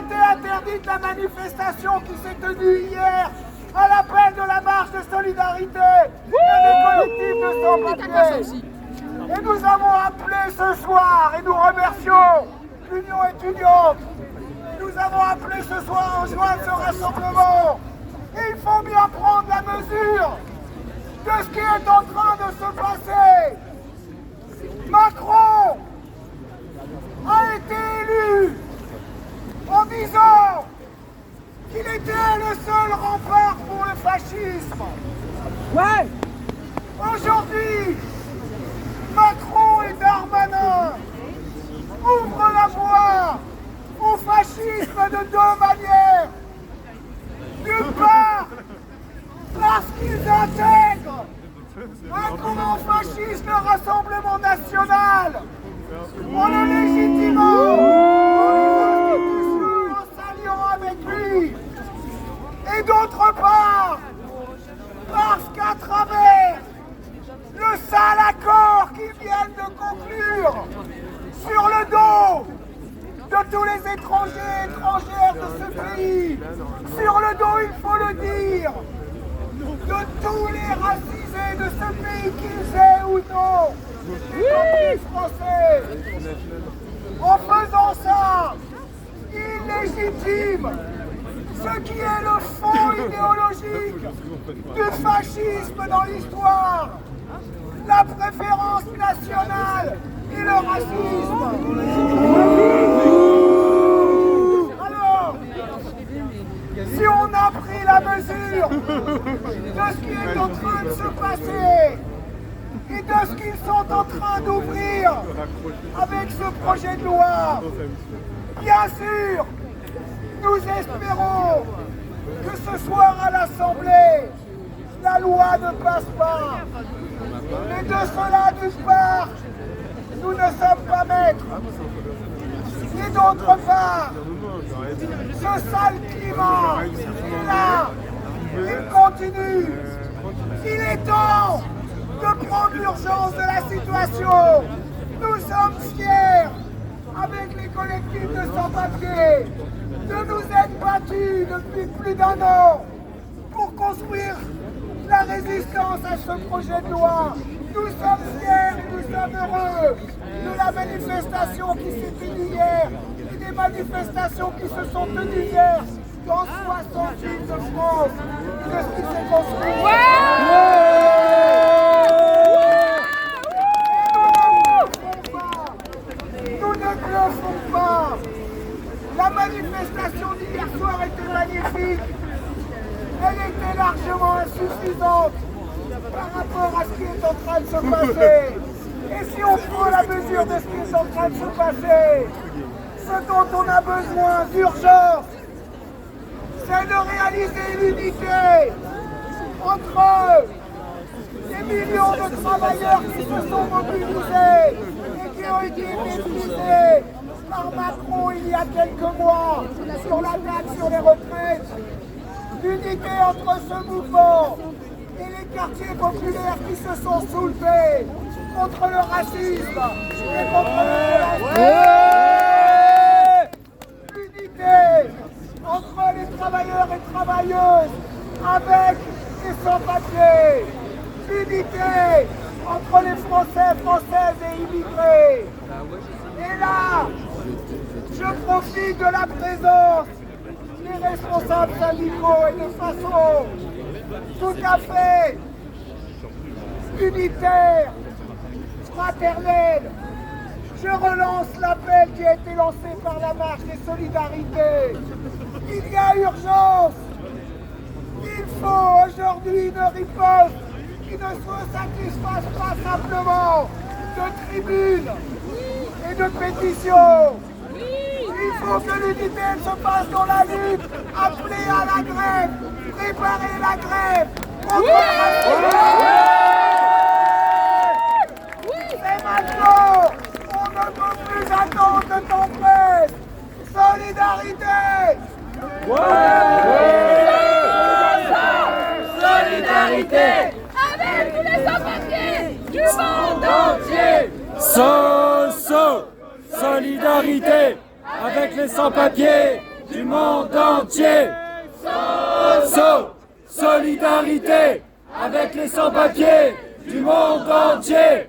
été interdite la manifestation qui s'est tenue hier à l'appel de la marche de solidarité et des collectifs de sans-papiers. Et nous avons appelé ce soir, et nous remercions l'Union étudiante, nous avons appelé ce soir à rejoindre ce rassemblement. Et il faut bien prendre la mesure de ce qui est en train de se passer. Macron a été élu en disant qu'il était le seul rempart pour le fascisme. Ouais. Aujourd'hui, Macron et Darmanin ouvrent la voie au fascisme de deux manières. D'une part, parce qu'ils intègrent un courant fasciste, le Rassemblement national, en le légitimant dans les institutions, en s'alliant avec lui. Et d'autre part, parce qu'à travers le sale accord qu'ils viennent de conclure sur le dos de tous les étrangers et étrangères de ce pays, sur le dos, il faut le dire, de tous les racisés de ce pays, qu'ils aient ou non, les Français. En faisant ça, ils légitiment ce qui est le fond idéologique du fascisme dans l'histoire, la préférence nationale et le racisme. Alors, si on a pris la mesure de ce qui est en train de se passer et de ce qu'ils sont en train d'ouvrir avec ce projet de loi, bien sûr, nous espérons que ce soir à l'Assemblée, la loi ne passe pas. Mais de cela, d'une part, nous ne sommes pas maîtres. Et d'autre part, ce sale climat est là, il continue. Il est temps de prendre l'urgence de la situation. Nous sommes fiers, avec les collectifs de sans-papiers, de nous être battus depuis plus d'1 an pour construire la résistance à ce projet de loi. Nous sommes fiers et nous sommes heureux de la manifestation qui s'est tenue hier et des manifestations qui se sont tenues hier dans 60 villes de France de ce qui s'est construit. Nous ne bluffons pas. La manifestation d'hier soir était magnifique. Elle était largement insuffisante par rapport à ce qui est en train de se passer. Et si on prend la mesure de ce qui est en train de se passer, ce dont on a besoin d'urgence, c'est de réaliser l'unité entre les millions de travailleurs qui se sont mobilisés et qui ont été méprisés par Macron il y a quelques mois sur la taxe sur les retraites. L'unité entre ce mouvement et les quartiers populaires qui se sont soulevés contre le racisme et contre le l'unité entre les travailleurs et travailleuses avec les sans-papiers. L'unité entre les Français, Françaises et immigrés. Et là, je profite de la présence des responsables syndicaux et de façon tout à fait unitaire, fraternelle. Je relance l'appel qui a été lancé par la marche des solidarités. Il y a urgence. Il faut aujourd'hui une riposte qui ne se satisfasse pas simplement de tribunes et de pétitions. Il faut que l'unité se passe dans la lutte, appeler à la grève, préparer la grève. Et maintenant, on ne peut plus attendre de temps presse. Solidarité. Solidarité avec tous les sans-papiers du monde entier. Solidarité avec les sans-papiers du monde entier. Solidarité avec les sans-papiers du monde entier.